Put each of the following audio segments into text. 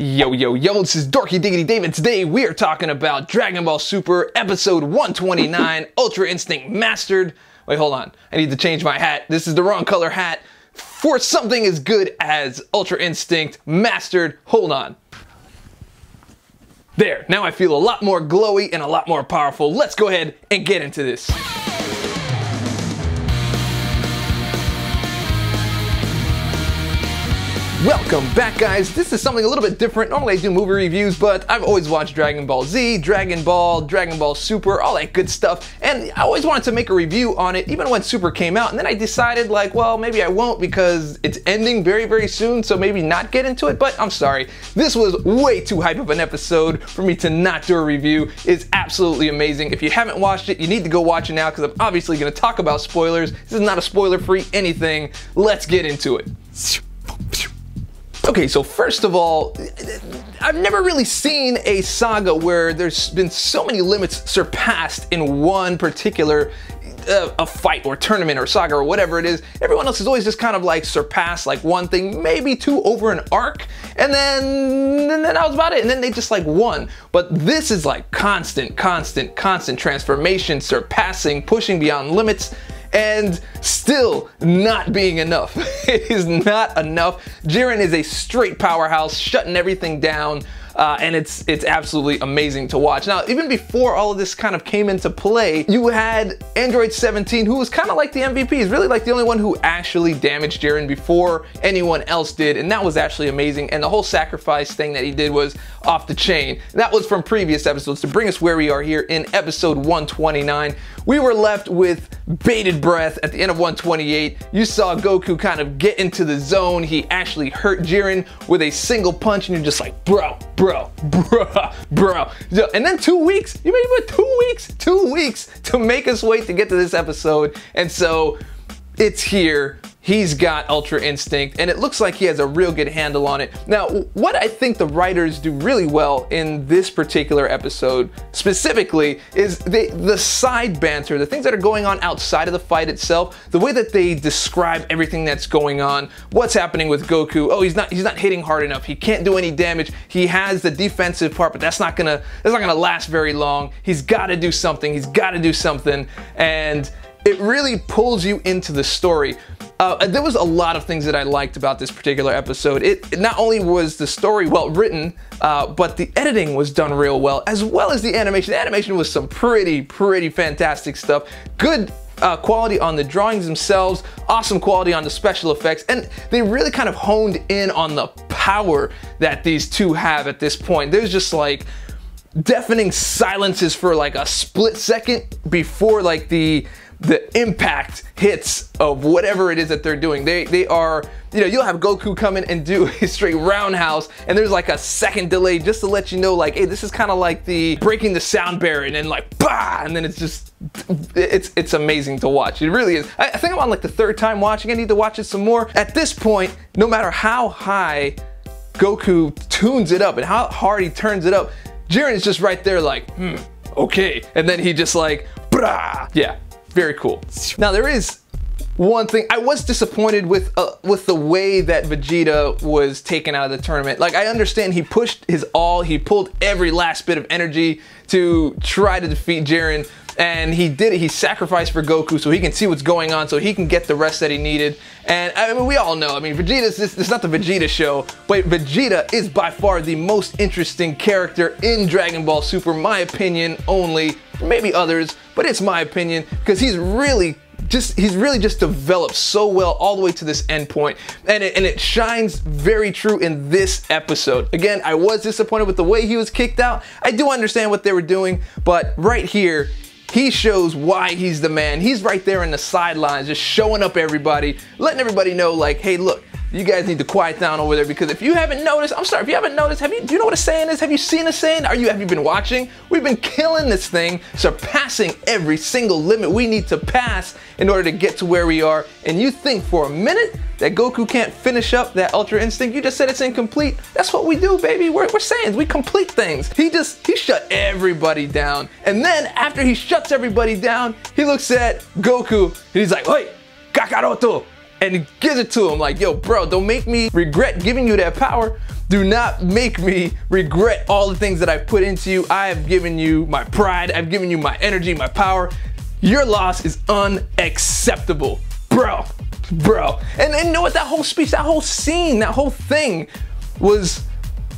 Yo, yo, yo, this is Dorky Diggity Dave, and today we are talking about Dragon Ball Super Episode 129, Ultra Instinct Mastered. Wait, hold on. I need to change my hat. This is the wrong color hat for something as good as Ultra Instinct Mastered. Hold on. There, now I feel a lot more glowy and a lot more powerful. Let's go ahead and get into this. Welcome back, guys. This is something a little bit different. Normally I do movie reviews, but I've always watched Dragon Ball Z, Dragon Ball Super, all that good stuff, and I always wanted to make a review on it even when Super came out, and then I decided like, well, maybe I won't because it's ending very, very soon, so maybe not get into it, but I'm sorry. This was way too hype of an episode for me to not do a review. It's absolutely amazing. If you haven't watched it, you need to go watch it now because I'm obviously going to talk about spoilers. This is not a spoiler-free anything. Let's get into it. Okay, so first of all, I've never really seen a saga where there's been so many limits surpassed in one particular a fight or tournament or saga or whatever it is. Everyone else is always just kind of like surpassed like one thing, maybe two over an arc, and then that was about it, and then they just like won. But this is like constant transformation, surpassing, pushing beyond limits, and still not being enough. It is not enough. Jiren is a straight powerhouse, shutting everything down, and it's absolutely amazing to watch. Now, even before all of this kind of came into play, you had Android 17, who was kind of like the MVP. He's really like the only one who actually damaged Jiren before anyone else did, and that was actually amazing. And the whole sacrifice thing that he did was off the chain. That was from previous episodes to bring us where we are here in episode 129. We were left with bated breath at the end of 128. You saw Goku kind of get into the zone. He actually hurt Jiren with a single punch, and you're just like, bro. And then 2 weeks, you made it 2 weeks to make us wait to get to this episode. And so it's here. He's got Ultra Instinct, and it looks like he has a real good handle on it. Now, what I think the writers do really well in this particular episode specifically is the side banter, the things that are going on outside of the fight itself, the way that they describe everything that's going on, what's happening with Goku. Oh, he's not hitting hard enough. He can't do any damage. He has the defensive part, but that's not gonna last very long. He's got to do something. And it really pulls you into the story. There was a lot of things that I liked about this particular episode. It not only was the story well written, but the editing was done real well, as well as the animation. The animation was some pretty fantastic stuff. Good quality on the drawings themselves, awesome quality on the special effects, and they really kind of honed in on the power that these two have at this point. There's just like deafening silences for like a split second before like the impact hits of whatever it is that they're doing. They are, you know, you'll have Goku come in and do a straight roundhouse, and there's like a second delay just to let you know like, hey, this is kind of like the breaking the sound barrier, and then like, bah, and then it's just, it's amazing to watch. It really is. I think I'm on like the third time watching. I need to watch it some more. At this point, no matter how high Goku tunes it up and how hard he turns it up, Jiren is just right there like, okay. And then he just like, brah. Yeah. Very cool. Now there is one thing. I was disappointed with the way that Vegeta was taken out of the tournament. Like, I understand he pushed his all, he pulled every last bit of energy to try to defeat Jiren, and he did it. He sacrificed for Goku so he can see what's going on, so he can get the rest that he needed. And I mean, we all know, I mean, it's not the Vegeta show, but Vegeta is by far the most interesting character in Dragon Ball Super, my opinion only. Maybe others, but it's my opinion, because he's really just developed so well all the way to this end point, and it shines very true in this episode. Again, I was disappointed with the way he was kicked out. I do understand what they were doing, but right here, he shows why he's the man. He's right there in the sidelines, just showing up everybody, letting everybody know like, hey, look, you guys need to quiet down over there, because if you haven't noticed, I'm sorry, if you haven't noticed, do you know what a Saiyan is? Have you seen a Saiyan? Have you been watching? We've been killing this thing, surpassing every single limit we need to pass in order to get to where we are. And you think for a minute that Goku can't finish up that Ultra Instinct? You just said it's incomplete. That's what we do, baby. We're Saiyans. We complete things. He shut everybody down. And then after he shuts everybody down, he looks at Goku and he's like, hey, Kakaroto. And he gives it to him like, yo, bro, don't make me regret giving you that power. Do not make me regret all the things that I've put into you. I have given you my pride. I've given you my energy, my power. Your loss is unacceptable, bro. And you know what? That whole speech, that whole scene, that whole thing was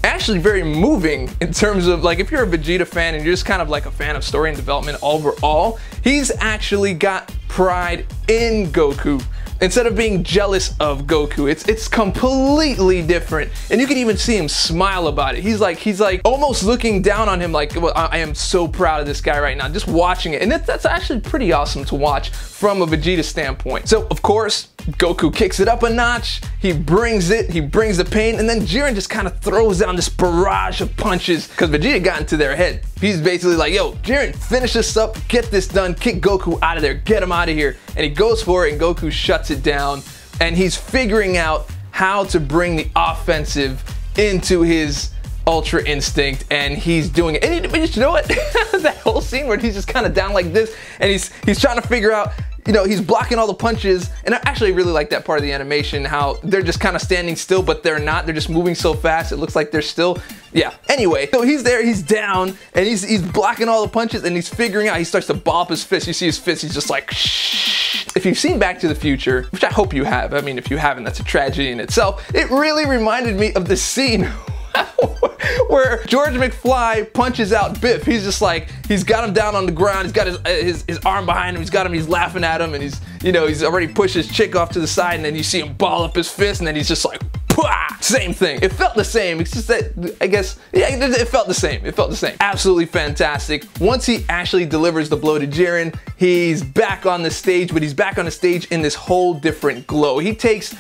actually very moving in terms of, like, if you're a Vegeta fan and you're just kind of like a fan of story and development overall, he's actually got pride in Goku. Instead of being jealous of Goku, it's completely different. And you can even see him smile about it. He's like almost looking down on him like, well, I am so proud of this guy right now, just watching it. And that's actually pretty awesome to watch from a Vegeta standpoint. So of course, Goku kicks it up a notch, he brings the pain, and then Jiren just kind of throws down this barrage of punches because Vegeta got into their head. He's basically like, yo, Jiren, finish this up, get this done, kick Goku out of there, get him out of here. And he goes for it, and Goku shuts it down, and he's figuring out how to bring the offensive into his Ultra Instinct, and he's doing it. And you know what? That whole scene where he's just kind of down like this, and he's trying to figure out, you know, he's blocking all the punches. And I actually really like that part of the animation, how they're just kind of standing still, but they're not. They're just moving so fast, it looks like they're still. Yeah, anyway, so he's there, he's down, and he's blocking all the punches, and he's figuring out, he starts to ball up his fist. You see his fist, he's just like, shh. If you've seen Back to the Future, which I hope you have, I mean, if you haven't, that's a tragedy in itself, it really reminded me of the scene where George McFly punches out Biff. He's just like, he's got him down on the ground, he's got his arm behind him, he's laughing at him, and he's already pushed his chick off to the side, and then you see him ball up his fist, and then he's just like, pah! Same thing. It felt the same. It's just that, I guess, yeah, it felt the same. It felt the same. Absolutely fantastic. Once he actually delivers the blow to Jiren, he's back on the stage, but he's back on the stage in this whole different glow. He takes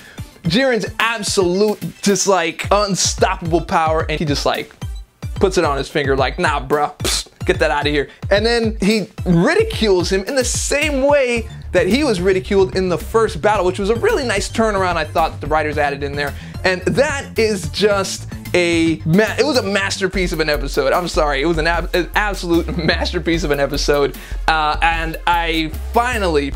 Jiren's absolute, just like, unstoppable power, and he just like puts it on his finger like, nah, bro, get that out of here. And then he ridicules him in the same way that he was ridiculed in the first battle, which was a really nice turnaround, I thought the writers added in there. And that is just it was a masterpiece of an episode. I'm sorry, it was an absolute masterpiece of an episode. And I finally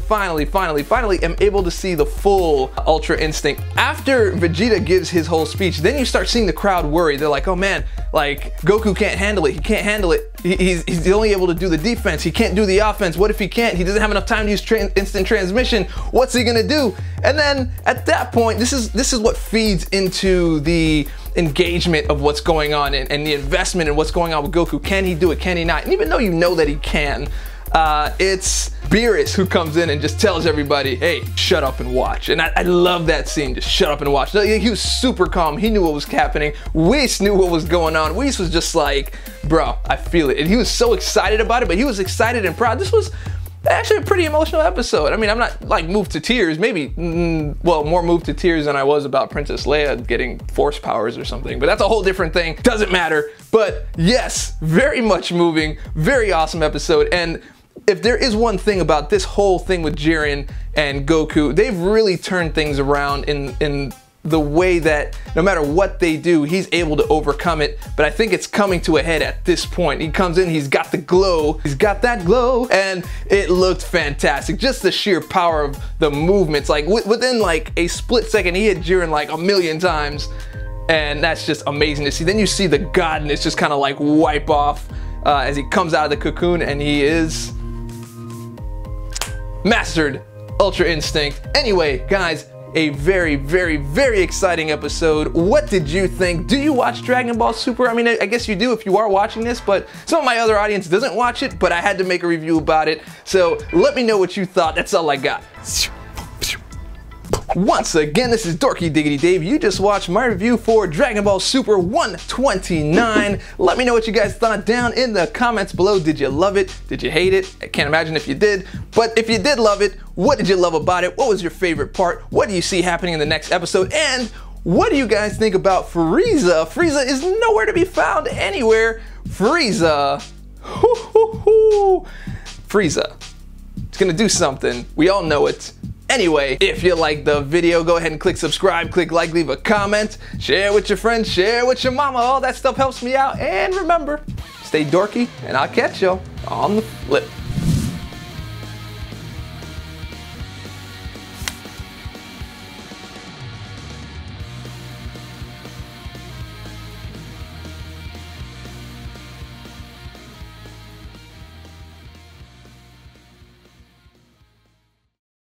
am able to see the full Ultra Instinct. After Vegeta gives his whole speech, then you start seeing the crowd worry. They're like, oh man, like, Goku can't handle it. He can't handle it. He's only able to do the defense. He can't do the offense. What if he can't? He doesn't have enough time to use instant transmission. What's he gonna do? And then at that point, this is what feeds into the engagement of what's going on and the investment in what's going on with Goku. Can he do it? Can he not? And even though you know that he can, it's Beerus who comes in and just tells everybody, hey, shut up and watch. And I love that scene, just shut up and watch. He was super calm. He knew what was happening. Whis knew what was going on. Whis was just like, bro, I feel it. And he was so excited about it, but he was excited and proud. This was actually a pretty emotional episode. I mean, I'm not like moved to tears, maybe, well, more moved to tears than I was about Princess Leia getting force powers or something, but that's a whole different thing, doesn't matter. But yes, very much moving, very awesome episode. And if there is one thing about this whole thing with Jiren and Goku, they've really turned things around in the way that no matter what they do, he's able to overcome it. But I think it's coming to a head at this point. He comes in, he's got the glow, he's got that glow, and it looked fantastic. Just the sheer power of the movements, like within like a split second, he hit Jiren like a million times, and that's just amazing to see. Then you see the godness just kind of like wipe off as he comes out of the cocoon, and he is mastered Ultra Instinct. Anyway, guys, a very exciting episode. What did you think? Do you watch Dragon Ball Super? I mean, I guess you do if you are watching this, but some of my other audience doesn't watch it, but I had to make a review about it. So let me know what you thought. That's all I got. Once again, this is Dorky Diggity Dave. You just watched my review for Dragon Ball Super 129. Let me know what you guys thought down in the comments below. Did you love it? Did you hate it? I can't imagine if you did. But if you did love it, what did you love about it? What was your favorite part? What do you see happening in the next episode? And what do you guys think about Frieza? Frieza is nowhere to be found anywhere. Frieza. Frieza. It's gonna do something. We all know it. Anyway, if you liked the video, go ahead and click subscribe, click like, leave a comment, share with your friends, share with your mama. All that stuff helps me out. And remember, stay dorky, and I'll catch y'all on the flip.